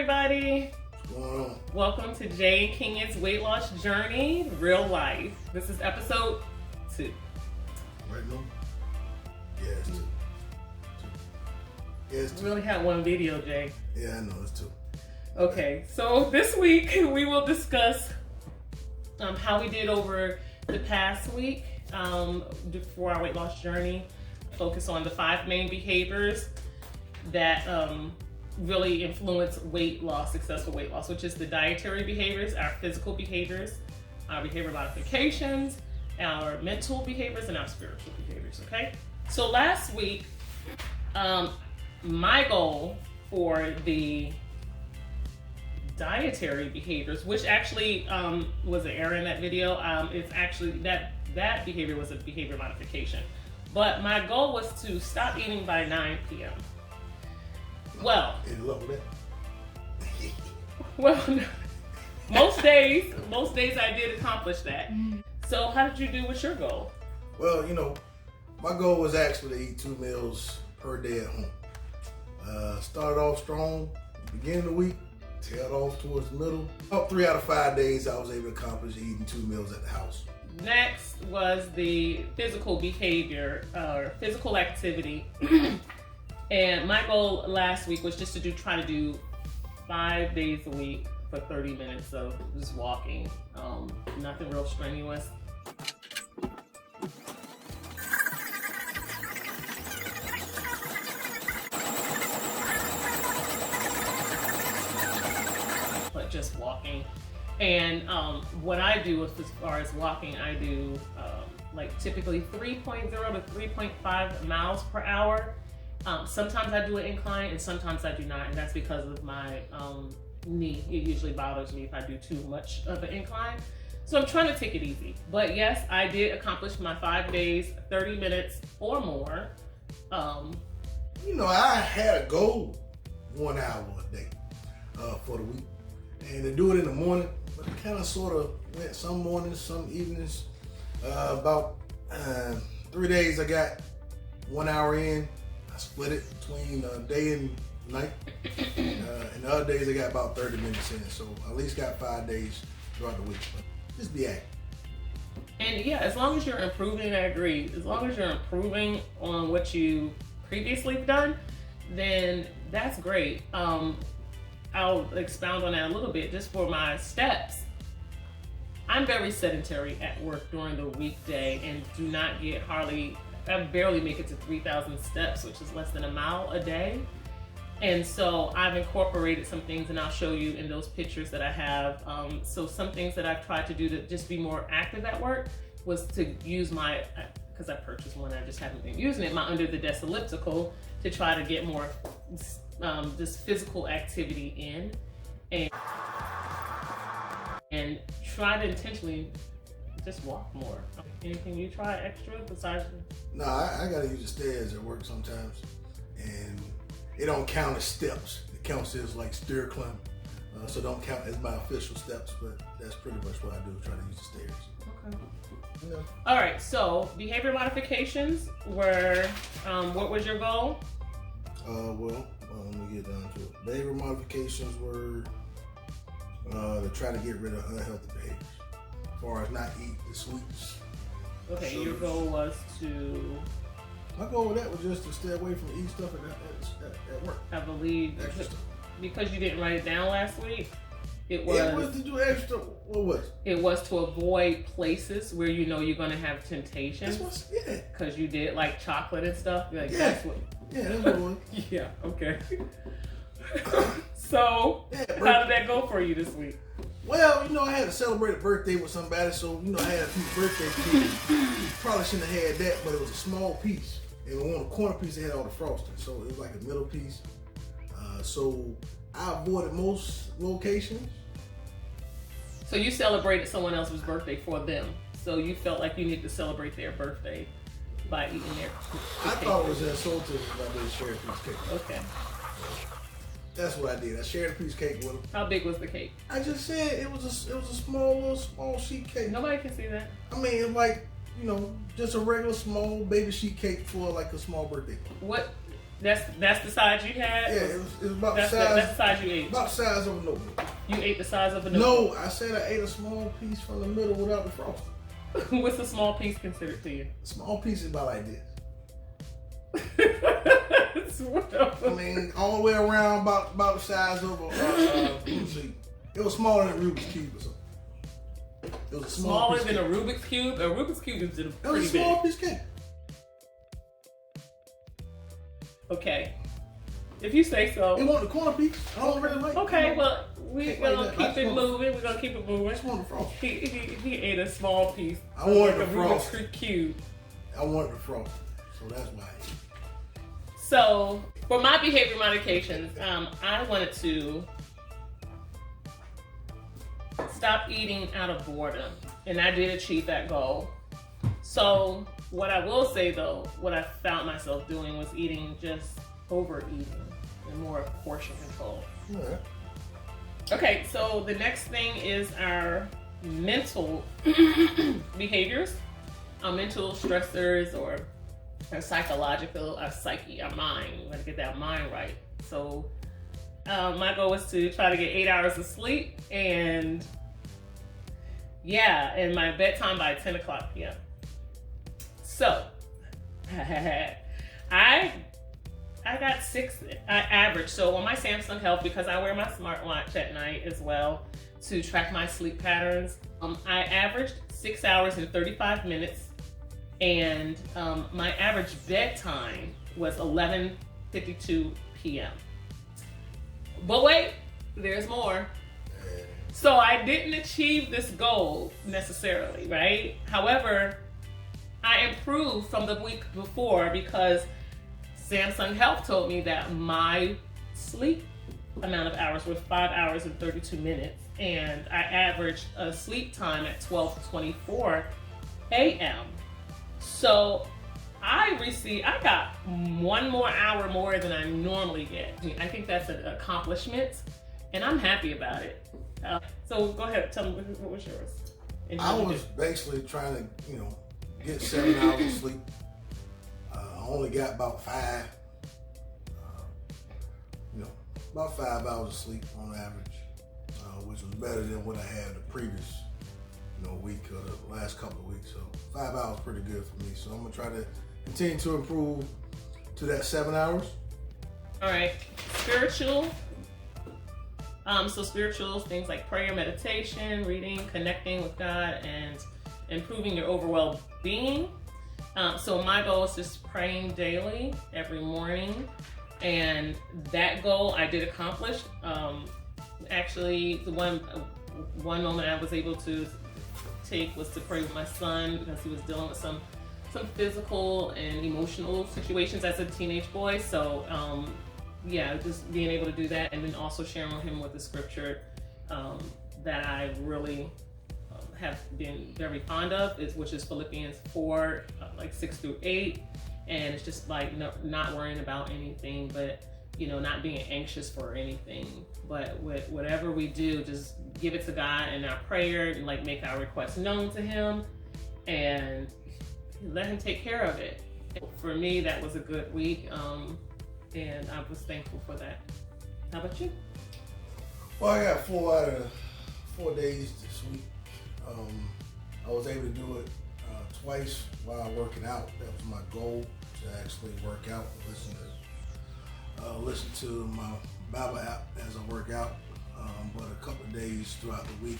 everybody. What's going on? Welcome to Jay Kenya's weight loss journey, real life. This is episode 2. Right now? Yeah, it's 2. Yeah, it's 2. We only had one video, Jay. Yeah, I know, it's 2. Okay, so this week we will discuss how we did over the past week for our weight loss journey. Focus on the 5 main behaviors that really influence weight loss, successful weight loss, which is the dietary behaviors, our physical behaviors, our behavior modifications, our mental behaviors, and our spiritual behaviors, okay? So last week, my goal for the dietary behaviors, which actually was an error in that video, it's actually, that behavior was a behavior modification. But my goal was to stop eating by 9 p.m. Well, most days I did accomplish that. So how did you do with your goal? Well, my goal was actually to eat 2 meals per day at home. Started off strong, beginning of the week, tailed off towards the middle. About 3 out of 5 days I was able to accomplish eating 2 meals at the house. Next was the physical behavior, or physical activity. And my goal last week was just to try to do 5 days a week for 30 minutes of just walking. Nothing real strenuous. But just walking. And what I do as far as walking, I do like typically 3.0 to 3.5 miles per hour. Sometimes I do an incline and sometimes I do not, and that's because of my knee. It usually bothers me if I do too much of an incline. So I'm trying to take it easy. But yes, I did accomplish my 5 days, 30 minutes or more. I had a goal 1 hour a day for the week. And to do it in the morning, but it kind of sort of went some mornings, some evenings. About 3 days I got 1 hour in. I split it between day and night. And the other days I got about 30 minutes in. So I at least got 5 days throughout the week. But just be active. And yeah, as long as you're improving, I agree. As long as you're improving on what you previously done, then that's great. I'll expound on that a little bit just for my steps. I'm very sedentary at work during the weekday and do not get I barely make it to 3,000 steps, which is less than a mile a day. And so I've incorporated some things, and I'll show you in those pictures that I have. So some things that I've tried to do to just be more active at work was to use because I purchased one, I just haven't been using it, my under the desk elliptical, to try to get more just physical activity in, and try to intentionally just walk more. Anything you try extra besides? No, I gotta use the stairs at work sometimes, and it don't count as steps. It counts as like stair climbing, so don't count as my official steps. But that's pretty much what I do. Try to use the stairs. Okay. Yeah. All right. So behavior modifications were. What was your goal? Let me get down to it. Behavior modifications were to try to get rid of unhealthy behaviors. As far as not eat the sweets. Okay, sugars. your goal was to. My goal with that was just to stay away from eating stuff at work. I believe Extra stuff. Because you didn't write it down last week. It was to do extra. What was it? It was to avoid places where you know you're gonna have temptations. Yeah. Because you did like chocolate and stuff. Like, yeah. That's what. Yeah, that's what it was. Yeah. Okay. So, how did that go for you this week? Well, I had to celebrate a birthday with somebody, so I had a few birthday cakes. Probably shouldn't have had that, but it was a small piece. And on the corner piece, it had all the frosting, so it was like a middle piece. So I avoided most locations. So you celebrated someone else's birthday for them. So you felt like you needed to celebrate their birthday by eating their cake. I thought it was insulting if I didn't share a piece of cake. Okay. That's what I did. I shared a piece of cake with them. How big was the cake? I just said it was a small sheet cake. Nobody can see that. I mean, like, just a regular small baby sheet cake for like a small birthday. What That's the size you had? Yeah, it was about the size. That's the size you ate. About the size of a notebook. You ate the size of a notebook? No, I said I ate a small piece from the middle without the frosting. What's a small piece considered to you? A small piece is about like this. I mean, all the way around about the size of a, let me see. It was smaller than a Rubik's Cube or something. It was a smaller than a Rubik's Cube? A Rubik's Cube is pretty big. It was a small piece of cake. Okay. If you say so. It wasn't a corner piece. I don't really like it. Okay, well, we're gonna keep it moving. We're gonna keep it moving. I just wanted the frost. He ate a small piece. I wanted like the frost. Rubik's Cube. I wanted the frost. So that's why I ate. So, for my behavior modifications, I wanted to stop eating out of boredom, and I did achieve that goal. So, what I will say though, what I found myself doing was eating just overeating and more portion control. Yeah. Okay, so the next thing is our mental behaviors, our mental stressors, or our psychological, our psyche, our mind. We want to get that mind right. So my goal was to try to get 8 hours of sleep, and yeah, and my bedtime by 10 o'clock p.m. So I got 6, I averaged. So on my Samsung Health, because I wear my smartwatch at night as well to track my sleep patterns, I averaged 6 hours and 35 minutes. And my average bedtime was 11:52 p.m. But wait, there's more. So I didn't achieve this goal necessarily, right? However, I improved from the week before because Samsung Health told me that my sleep amount of hours was 5 hours and 32 minutes. And I averaged a sleep time at 12:24 a.m. So I got 1 more hour more than I normally get. I think that's an accomplishment, and I'm happy about it. So go ahead, tell me, what was yours? I was basically trying to, get 7 hours of sleep. I only got about 5. About 5 hours of sleep on average, which was better than what I had the previous, week or the last couple of weeks. So 5 hours is pretty good for me. So I'm gonna try to continue to improve to that 7 hours. All right, spiritual. So spirituals, things like prayer, meditation, reading, connecting with God, and improving your overall being. So my goal is just praying daily, every morning. And that goal I did accomplish. Actually, the one moment I was able to take was to pray with my son because he was dealing with some physical and emotional situations as a teenage boy. So yeah, just being able to do that, and then also sharing with him with the scripture that I really have been very fond of, which is Philippians 4, 6-8. And it's just like not worrying about anything, but not being anxious for anything. But with whatever we do, just give it to God in our prayer, and make our requests known to Him, and let Him take care of it. For me, that was a good week, and I was thankful for that. How about you? Well, I got 4 out of 4 days this week. I was able to do it twice while working out. That was my goal, to actually work out, listen to my Bible app as I work out. But a couple of days throughout the week.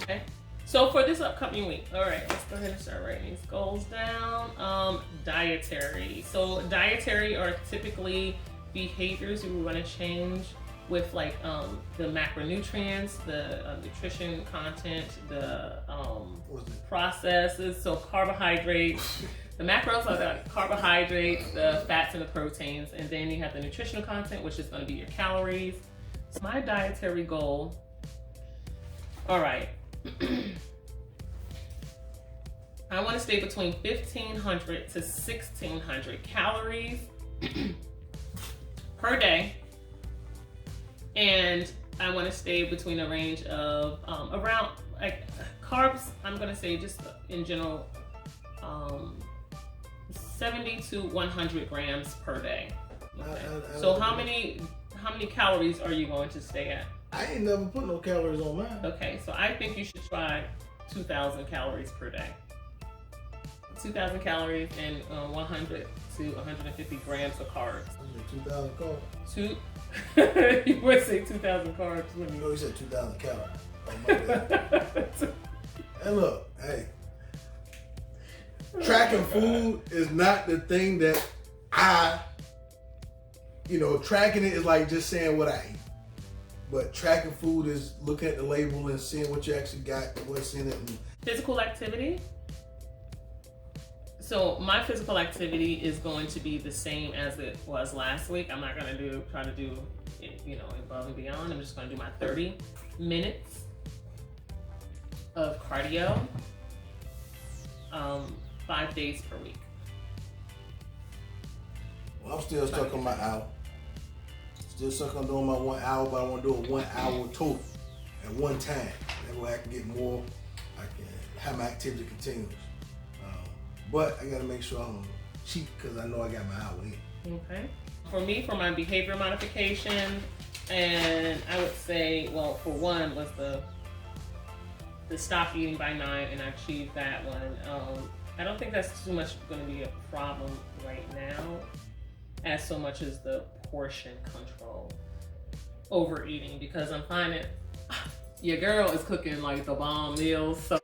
Okay. So for this upcoming week, all right, let's go ahead and start writing these goals down. Dietary. So dietary are typically behaviors we want to change with the macronutrients, the nutrition content, the processes. So carbohydrates. The macros are the carbohydrates, the fats, and the proteins, and then you have the nutritional content, which is going to be your calories. So my dietary goal. All right. I want to stay between 1,500 to 1,600 calories per day. And I want to stay between a range of around carbs. I'm going to say just in general, 70 to 100 grams per day. Okay. So how many calories are you going to stay at? I ain't never put no calories on mine. Okay, so I think you should try 2,000 calories per day. 2,000 calories and 100 to 150 grams of carbs. 2,000 carbs? You would say 2,000 carbs when you... No, you said 2,000 calories. Oh, my bad. And look, hey, tracking food is not the thing that tracking it is like just saying what I eat. But tracking food is looking at the label and seeing what you actually got and what's in it. Physical activity. So my physical activity is going to be the same as it was last week. I'm not going to try to do it, above and beyond. I'm just going to do my 30 minutes of cardio, 5 days per week. Well, I'm still stuck on my hour. Still stuck on doing my 1 hour, but I want to do a 1 hour total at one time. That way I can get more, I can have my activity continuous. But I got to make sure I'm cheap because I know I got my hour in. Okay. For me, for my behavior modification, and I would say, well, for one was the stop eating by 9, and I achieved that one. I don't think that's too much going to be a problem right now, as so much as the portion control, overeating, because I'm finding your girl is cooking like the bomb meals. So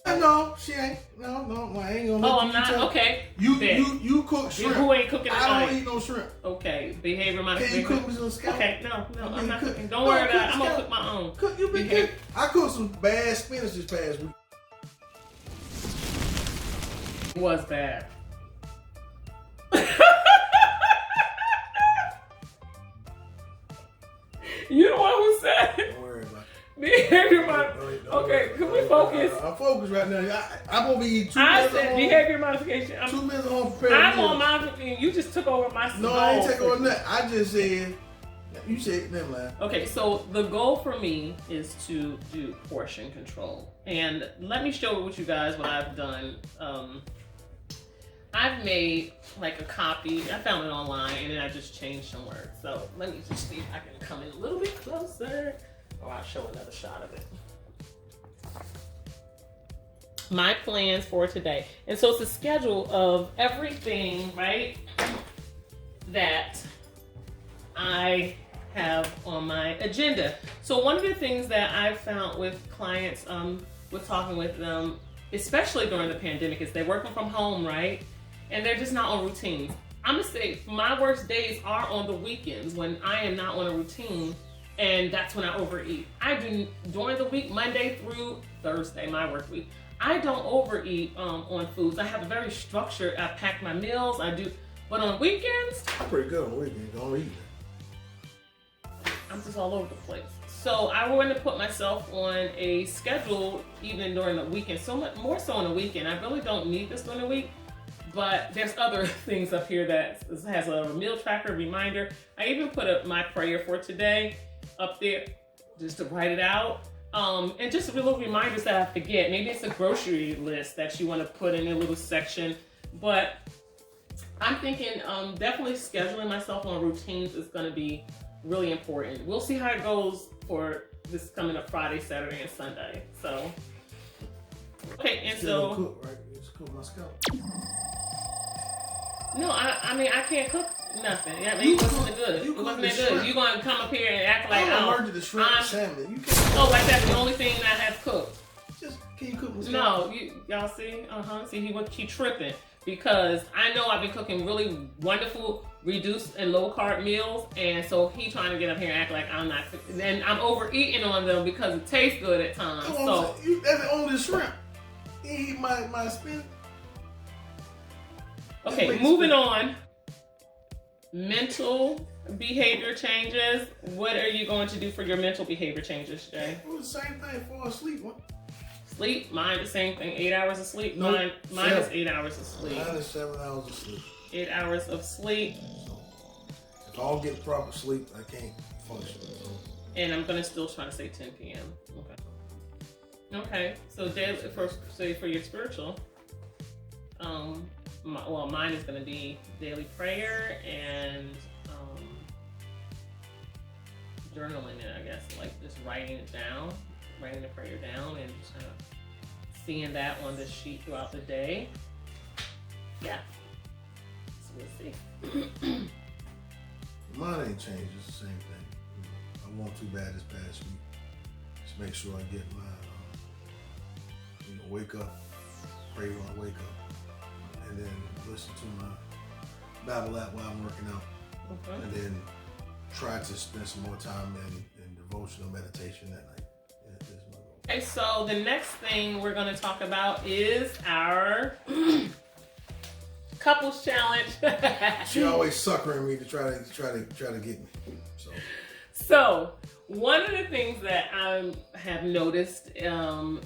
no, she ain't. No, I ain't gonna. Oh, I'm not. Okay. You cook shrimp. Who ain't cooking? I don't eat no shrimp. Okay, behavior modification. Can you cook me some scallions? Okay, no, I'm not cooking. Don't worry about it. I'm gonna cook my own. You been cooking? I cooked some bad spinach this past week. It was bad. You the one who said. Don't worry about it. Behavior modification. Okay, can we focus? I'm focused right now. I'm gonna be eating 2 I minutes said behavior modification. 2 minutes home prepared. I'm on my. You just took over my. No, I ain't taking over that. I just said. You said never mind. Okay, so the goal for me is to do portion control, and let me show with you guys what I've done. I've made like a copy. I found it online, and then I just changed some words. So let me just see if I can come in a little bit closer. Or I'll show another shot of it. My plans for today. And so it's a schedule of everything, right, that I have on my agenda. So one of the things that I've found with clients, with talking with them, especially during the pandemic, is they're working from home, right? And they're just not on routines. I'm gonna say my worst days are on the weekends when I am not on a routine. And that's when I overeat. I do during the week, Monday through Thursday, my work week. I don't overeat on foods. I have a very structured. I pack my meals. I do, but on weekends, I'm pretty good on weekends. Don't eat. I'm just all over the place. So I want to put myself on a schedule even during the weekend. So much more so on the weekend. I really don't need this during the week. But there's other things up here that has a meal tracker reminder. I even put my prayer for today up there just to write it out, and just little reminders that I forget. Maybe it's a grocery list that you want to put in a little section, but I'm thinking definitely scheduling myself on routines is going to be really important. We'll see how it goes for this coming up Friday, Saturday, and Sunday. So okay, and Still so cook, right? Just cook my scalp. No, I mean I can't cook nothing. I mean, it wasn't good. It wasn't that good. You're gonna come up here and act like I'm allergic to shrimp and salmon. You can't. Oh, like that's the only thing that I have cooked. Just can you cook my scalp? No, y'all see? See, he tripping because I know I've been cooking really wonderful, reduced and low carb meals, and so he trying to get up here and act like I'm not cooking, and I'm overeating on them because it tastes good at times. So that's only shrimp. You eat my spinach. Okay, moving on. Mental behavior changes. What are you going to do for your mental behavior changes, Jay? It was the same thing for sleep. What? Sleep, mine the same thing. 8 hours of sleep. Nope. Mine is 8 hours of sleep. Mine is 7 hours of sleep. 8 hours of sleep. So if I don't get proper sleep, I can't function. So And I'm gonna still try to say 10 p.m. Okay. So daily for your spiritual, mine is gonna be daily prayer and journaling it, I guess, like just writing the prayer down and just kind of seeing that on the sheet throughout the day. Yeah. So we'll see. Mine ain't changed, it's the same thing. I want too bad this past week. Just make sure I get my, wake up, pray when I wake up, and then listen to my Bible app while I'm working out. Okay. And then try to spend some more time in devotional meditation at night. Okay, so the next thing we're going to talk about is our couples challenge. She always suckering me to try to get me. So one of the things that I have noticed in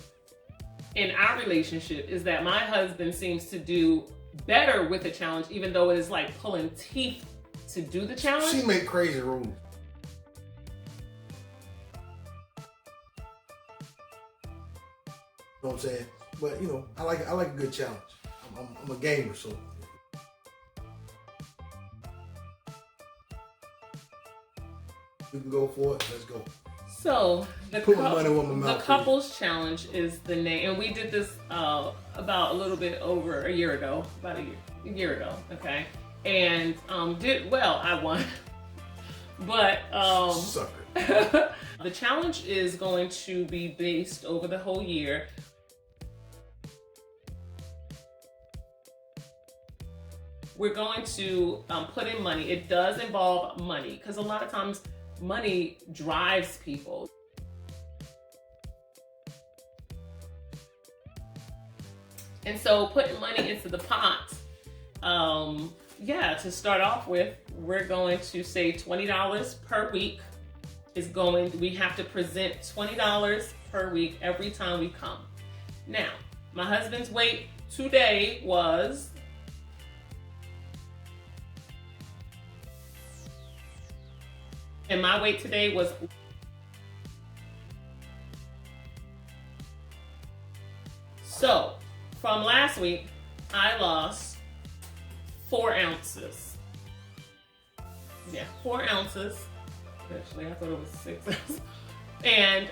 our relationship is that my husband seems to do better with the challenge, even though it is like pulling teeth to do the challenge. She make crazy rules. You know what I'm saying? But I like a good challenge. I'm a gamer, so you can go for it. Let's go. So the couples challenge is the name, and we did this about a little bit over a year ago, about a year ago. Okay, and did well. I won, but sucker. The challenge is going to be based over the whole year. We're going to put in money. It does involve money because a lot of times money drives people. And so putting money into the pot, to start off with, we're going to say $20 per week we have to present $20 per week every time we come. Now, my husband's weight today was and my weight today was so from last week I lost 4 ounces. Yeah, 4 ounces. Actually, I thought it was 6 ounces. And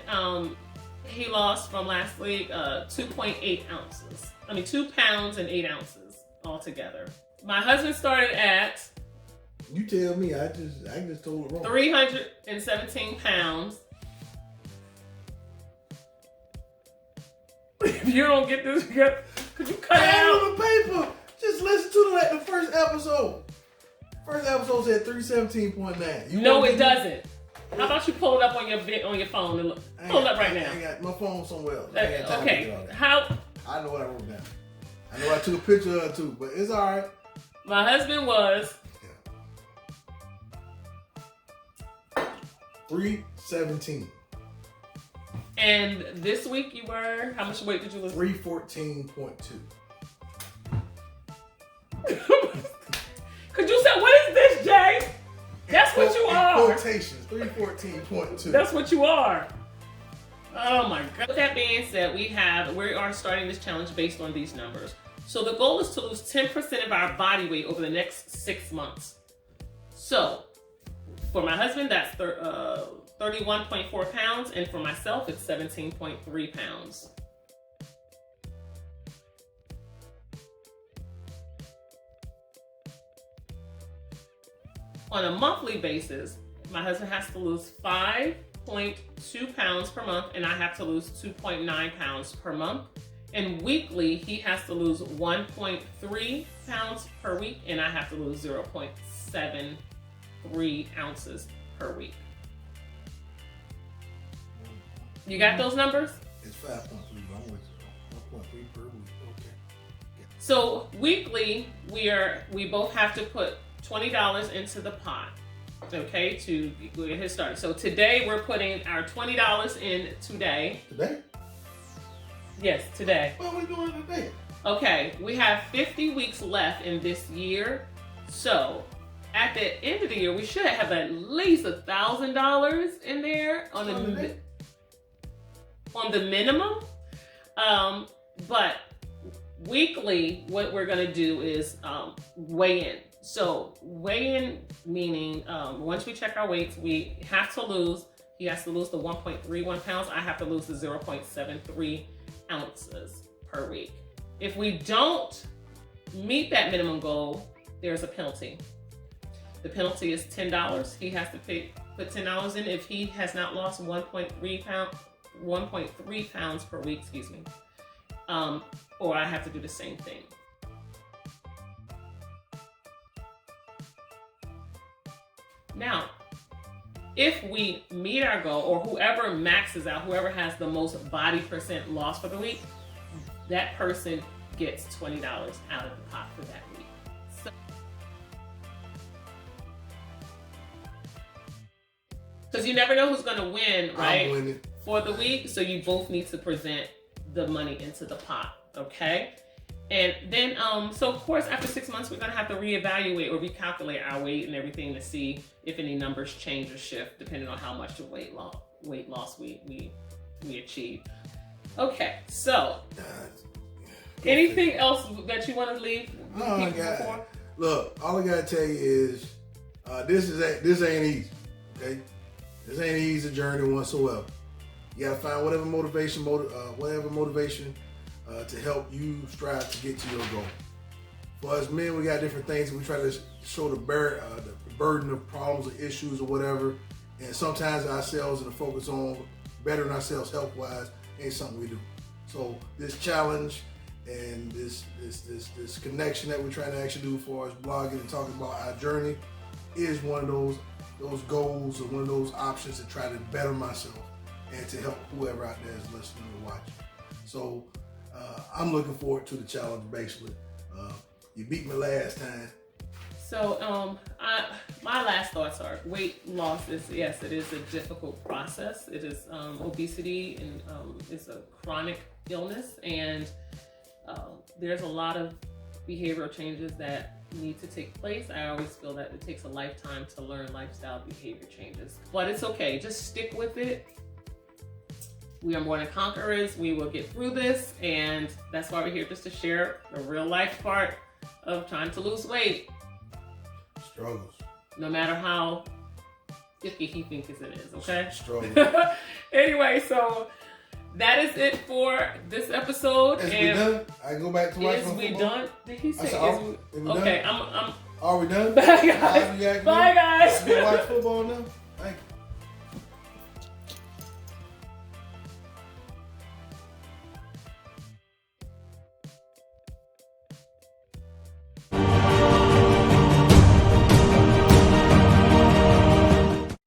he lost from last week 2.8 ounces. 2 pounds and 8 ounces altogether. My husband started at you tell me, I just told it wrong. 317 pounds. If you don't get this, could you cut it out? On the paper. Just listen to the first episode. First episode said 317.9. No, it doesn't. How about you pull it up on your phone and look? Pull it up right now. I got my phone somewhere else. Okay. How? I know what I wrote down. I know I took a picture of it too, but it's all right. My husband was 317. And this week you were, how much weight did you lose? 314.2. Could you say, what is this, Jay? That's what you are. Quotations, 314.2. That's what you are. Oh my God. With that being said, we are starting this challenge based on these numbers. So the goal is to lose 10% of our body weight over the next 6 months. So for my husband, that's 31.4 pounds, and for myself, it's 17.3 pounds. On a monthly basis, my husband has to lose 5.2 pounds per month, and I have to lose 2.9 pounds per month. And weekly, he has to lose 1.3 pounds per week, and I have to lose 0.73 ounces per week. You got those numbers? It's 5.3. I'm with 1.3 per week. Okay. So weekly, we both have to put $20 into the pot, okay, to get his started. So today we're putting our $20 in today. Today? Yes, today. What are we doing today? Okay, we have 50 weeks left in this year. So at the end of the year, we should have at least $1,000 in there on the minimum. But weekly, what we're gonna do is weigh in. So weigh in meaning once we check our weights, we have to lose. He has to lose the 1.31 pounds. I have to lose the 0.73 ounces per week. If we don't meet that minimum goal, there's a penalty. The penalty is $10. He has to put $10 in if he has not lost 1.3 pounds per week, excuse me. Or I have to do the same thing. Now, if we meet our goal, or whoever maxes out, whoever has the most body percent loss for the week, that person gets $20 out of the pot for that week. Because you never know who's going to win, right? For the week. So you both need to present the money into the pot, okay? And then, so of course, after 6 months, we're going to have to reevaluate or recalculate our weight and everything to see if any numbers change or shift depending on how much of weight loss we achieve. Okay, so anything else that you want to leave people before? Look, all I got to tell you is this ain't easy, okay? This ain't an easy journey whatsoever. You got to find whatever motivation to help you strive to get to your goal. For us men, we got different things. We try to show the burden of problems or issues or whatever. And sometimes ourselves and the focus on bettering ourselves health-wise ain't something we do. So this challenge and this connection that we're trying to actually do for us blogging and talking about our journey is one of those goals or one of those options to try to better myself and to help whoever out there is listening or watching. So I'm looking forward to the challenge, basically. You beat me last time. So my last thoughts are weight loss is, yes, it is a difficult process. It is obesity and it's a chronic illness, and there's a lot of behavioral changes that need to take place. I always feel that it takes a lifetime to learn lifestyle behavior changes, but it's okay. Just stick with it. We are more than conquerors. We will get through this, and that's why we're here, just to share the real life part of trying to lose weight. Struggles. No matter how icky he thinks it is, okay? Struggles. Anyway, so that is it for this episode. Is we done? I can go back to watch my football? Is we done? Did he say we okay, done? I'm Are we done? Bye guys. Bye guys. You watch football now?